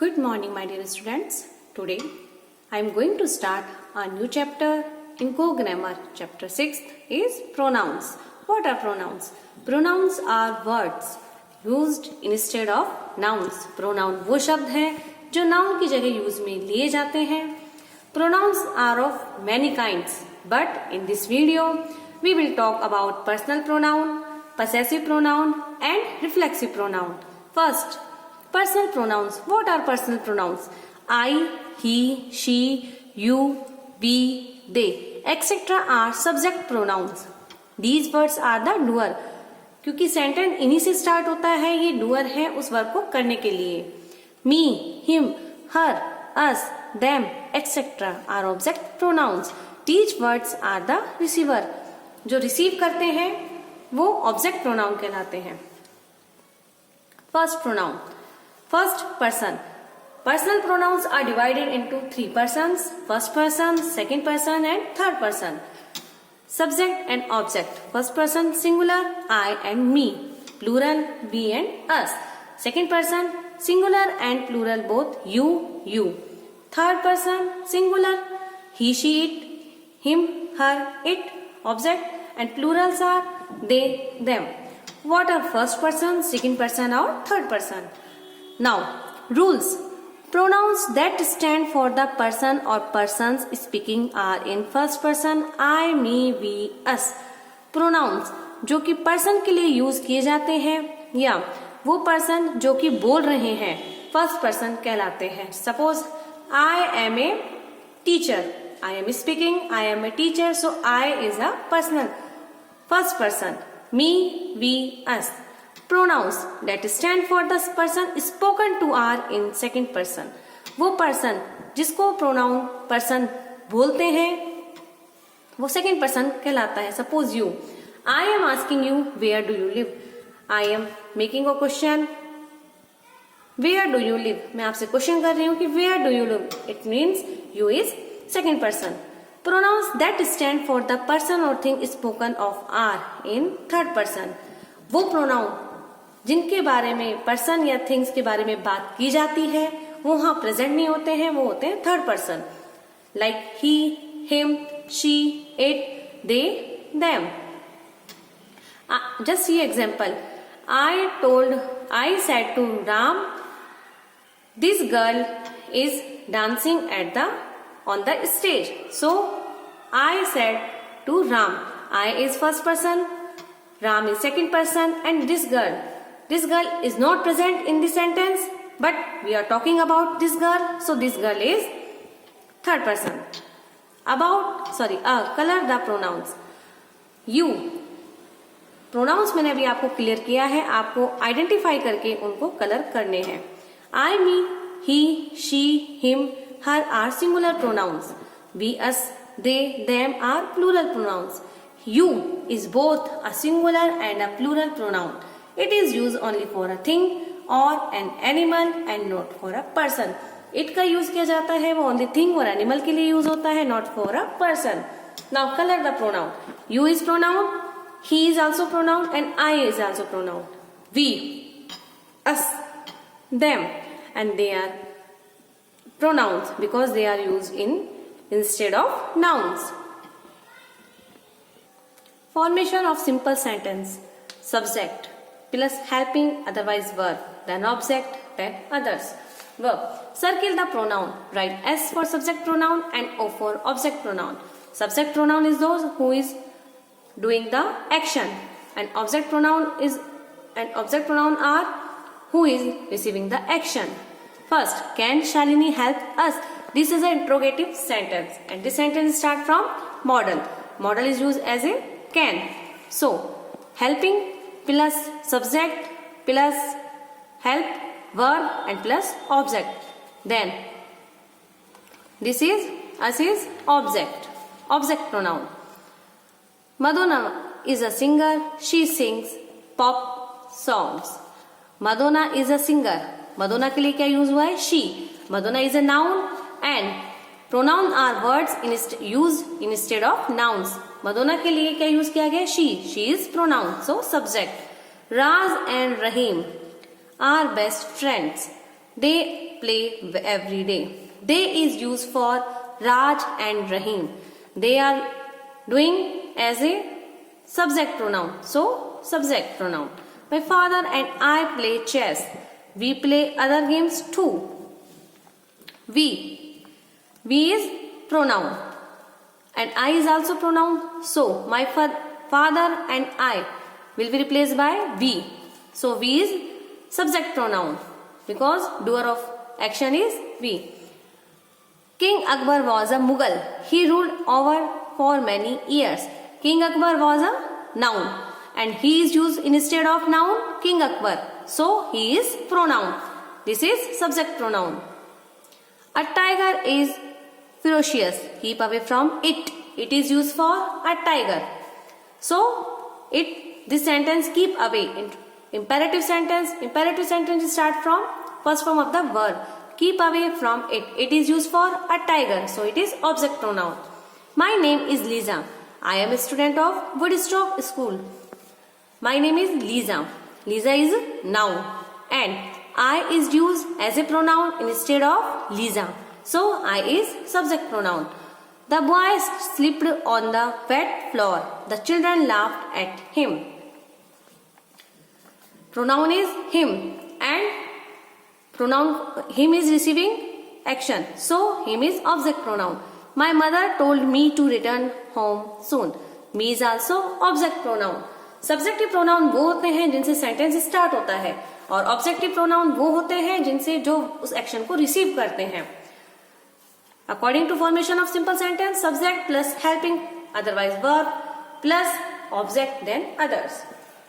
Good morning, my dear students. Today I am going to start a new chapter in Go Grammar. Chapter 6 is pronouns. What are pronouns? Pronouns are words used instead of nouns. Pronoun वो शब्द है जो noun की जगह use में लिए जाते हैं. Pronouns are of many kinds, but in this video we will talk about personal pronoun, possessive pronoun and reflexive pronoun. First, personal pronouns. What are personal pronouns? I, he, she, you, we, they, etc. are subject pronouns. These words are the doer. क्योंकि sentence इन्हीं से start होता है, ये doer है उस verb को करने के लिए. Me, him, her, us, them, etcetera are object pronouns. These words are the receiver. जो रिसीव करते हैं वो ऑब्जेक्ट प्रोनाउन कहलाते हैं. First pronoun. First person. Personal pronouns are divided into three persons: first person, second person and third person. Subject and object. First person singular, I and me. Plural, we and us. Second person singular and plural both, you, you. Third person singular, he, she, it, him, her, it. Object and plurals are they, them. What are first person, second person or third person? Now, rules. Pronouns that stand for the person or persons speaking are in first person, I, me, we, us. Pronouns जो कि person के लिए use किए जाते हैं या वो person जो कि बोल रहे हैं first person कहलाते हैं. Suppose I am a teacher. I am speaking. I am a teacher. So I is a personal first person. Me, we, us. Pronouns that stand for the person spoken to are in second person. वो person जिसको pronoun person बोलते हैं वो second person कहलाता है. Suppose you. I am asking you where do you live. I am making a question. Where do you live? मैं आपसे question कर रही हूँ कि where do you live. It means you is second person. Pronouns that stand for the person or thing spoken of are in third person. वो pronoun जिनके बारे में पर्सन या थिंग्स के बारे में बात की जाती है वो वहां प्रेजेंट नहीं होते हैं, वो होते हैं third person. Like he, him, she, it, they, them. Just see example. I said to Ram this girl is dancing at the on the stage. So I said to Ram. I is first person, Ram is second person and this girl is not present in the sentence, but we are talking about this girl, so this girl is third person. Color the pronouns. You. Pronouns मैंने अभी आपको clear किया है, आपको identify करके उनको colour करने हैं. I, me, he, she, him, her are singular pronouns. We, us, they, them are plural pronouns. You is both a singular and a plural pronoun. It is used only for a thing or an animal and not for a person. It का use किया जाता है वो only thing और animal के लिए use होता है, not for a person. Now color the pronoun. You is pronoun, he is also pronoun and I is also pronoun. We, us, them and they are pronouns because they are used instead of nouns. Formation of simple sentence. Subject plus helping otherwise verb, then object, then others. Verb. Circle the pronoun. Write S for subject pronoun and O for object pronoun. Subject pronoun is those who is doing the action and object pronoun are who is receiving the action. First, can Shalini help us? This is an interrogative sentence and this sentence start from modal. Modal is used as a can. So, helping plus subject plus help verb and plus object. Then, this is us is object pronoun. Madonna is a singer. She sings pop songs. Madonna is a singer. Madonna के लिए क्या use हुआ है? She. Madonna is a noun and pronoun are words used instead of nouns. Madonna के लिए क्या use किया गया? She. She is pronoun. So subject. Raz and Rahim are best friends. They play every day. They is used for Raj and Rahim. They are doing as a subject pronoun. So, subject pronoun. My father and I play chess. We play other games too. We. We is pronoun. And I is also pronoun. So, my father and I will be replaced by we. So, we is subject pronoun because doer of action is we. King Akbar was a Mughal. He ruled over for many years. King Akbar was a noun and he is used instead of noun King Akbar. So, he is pronoun. This is subject pronoun. A tiger is ferocious. Keep away from it. It is used for a tiger. So, this sentence keep away. Imperative sentence start from first form of the verb. Keep away from it. It is used for a tiger. So, it is object pronoun. My name is Lisa. I am a student of Woodstock School. My name is Lisa. Lisa is noun and I is used as a pronoun instead of Lisa. So, I is subject pronoun. The boy slipped on the wet floor. The children laughed at him. Pronoun is him and pronoun him is receiving action. So, him is object pronoun. My mother told me to return home soon. Me is also object pronoun. Subjective pronoun वो होते हैं जिनसे sentence start होता है और objective pronoun वो होते हैं जिनसे जो उस एक्शन को रिसीव करते हैं. According to formation of simple sentence, subject plus helping otherwise verb plus object then others.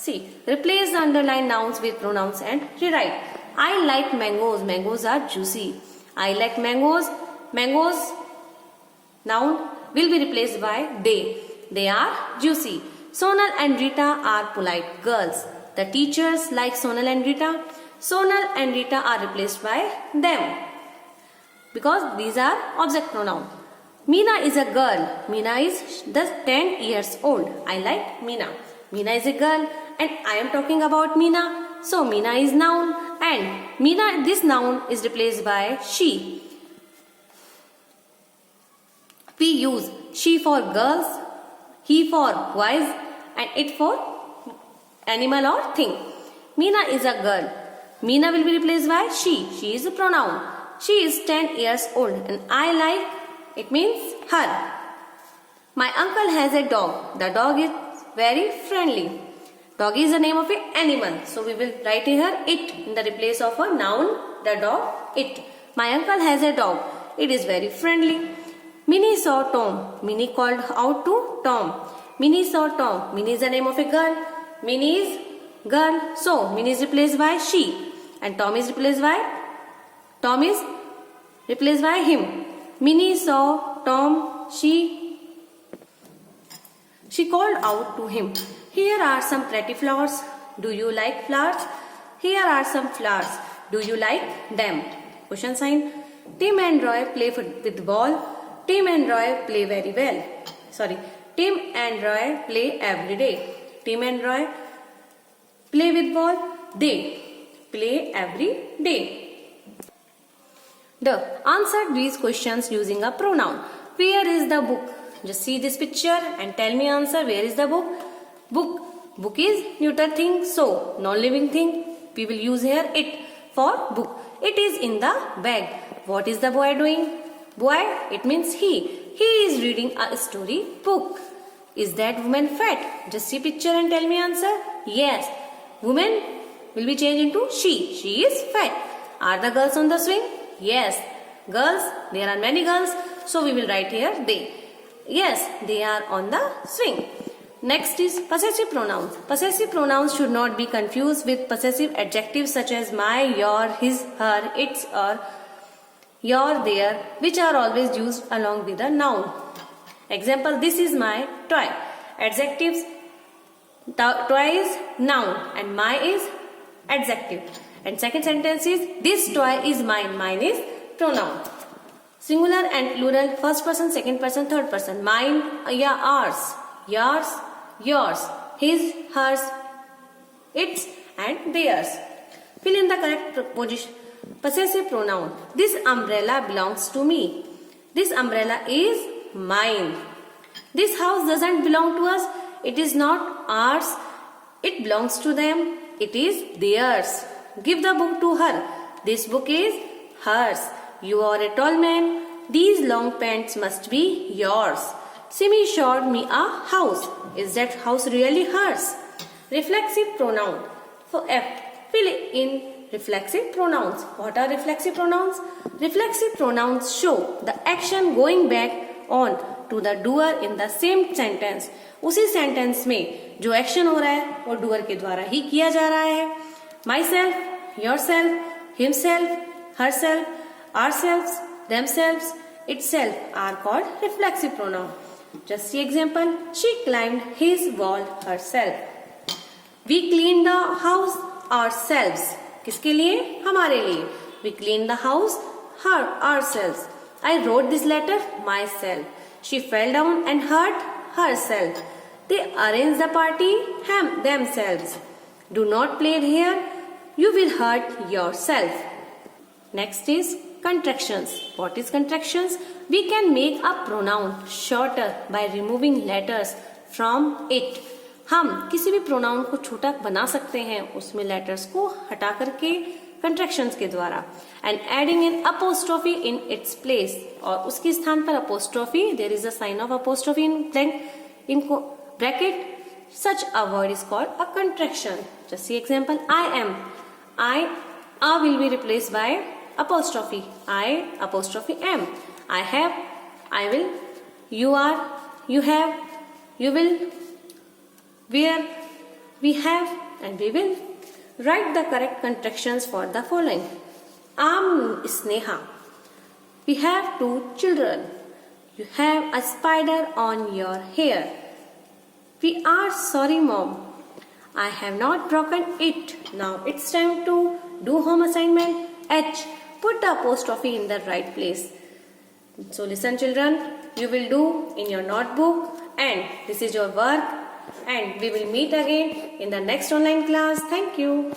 See replace the underline nouns with pronouns and rewrite. I like mangoes. Mangoes are juicy. I like mangoes. Mangoes noun will be replaced by they. They are juicy. Sonal and Rita are polite girls. The teachers like Sonal and Rita. Sonal and Rita are replaced by them because these are object pronoun. Meena is a girl. Meena is just 10 years old. I like Meena. Meena is a girl and I am talking about Meena. So Meena is noun and Meena, this noun is replaced by she. We use she for girls, he for boys and it for animal or thing. Meena is a girl. Meena will be replaced by she. She is a pronoun. She is 10 years old and I like, it means her. My uncle has a dog. The dog is very friendly. Dog is the name of an animal. So we will write here it in the place of a noun, the dog, it. My uncle has a dog. It is very friendly. Minnie saw Tom. Minnie called out to Tom. Minnie saw Tom. Minnie is the name of a girl. Minnie is girl. So Minnie is replaced by she. And Tom is replaced by him. Minnie saw Tom. She called out to him. Here are some pretty flowers. Do you like flowers? Here are some flowers. Do you like them? Question sign. Tim and Roy play with ball. Tim and Roy play very well. Tim and Roy play every day. Tim and Roy play with ball. They play every day. The answer these questions using a pronoun. Where is the book? Just see this picture and tell me answer. Where is the book? Book is neuter thing. So non-living thing. We will use here it for book. It is in the bag. What is the boy doing? Boy, it means he. He is reading a story book. Is that woman fat? Just see picture and tell me answer. Yes. Woman will be changed into she. She is fat. Are the girls on the swing? Yes. Girls, there are many girls. So we will write here they. Yes, they are on the swing. Next is possessive pronouns. Possessive pronouns should not be confused with possessive adjectives such as my, your, his, her, its or your, their, which are always used along with a noun. Example, this is my toy. Adjectives, toy is noun and my is adjective. And second sentence is, this toy is mine. Mine is pronoun. Singular and plural, first person, second person, third person. Mine, yeah, ours. Yours. His, hers, its and theirs. Fill in the correct Possessive pronoun. This umbrella belongs to me. This umbrella is mine. This house doesn't belong to us. It is not ours. It belongs to them. It is theirs. Give the book to her. This book is hers. You are a tall man. These long pants must be yours. Simi showed me a house. Is that house really hers? Reflexive pronoun. For F, fill in reflexive pronouns. What are reflexive pronouns? Reflexive pronouns show the action going back on to the doer in the same sentence. उसी sentence में जो action हो रहा है वो doer के द्वारा ही किया जा रहा है. My self, your self, himself, herself, ourselves, themselves, itself are called reflexive pronoun. Just see example. She climbed his wall herself. We cleaned the house ourselves. किसके लिए? हमारे लिए. We cleaned the house ourselves. I wrote this letter myself. She fell down and hurt herself. They arranged the party themselves. Do not play here. You will hurt yourself. Next is contractions. What is contractions? We can make a pronoun shorter by removing letters from it. हम किसी भी pronoun को छोटा बना सकते हैं उसमें letters को हटा करके कंट्रैक्शंस के द्वारा. And adding in apostrophe in its place. और उसके स्थान पर apostrophe, there is a sign of apostrophe in bracket. Such a word is called a contraction. Just see example. I am. I will be replaced by apostrophe. I apostrophe am. I have. I will. You are. You have. You will. Where. We have. And we will. Write the correct contractions for the following. I'm Sneha. We have 2 children. You have a spider on your hair. We are sorry, Mom. I have not broken it. Now it's time to do home assignment. H. Put the apostrophe in the right place. So listen, children. You will do in your notebook, and this is your work. And we will meet again in the next online class. Thank you.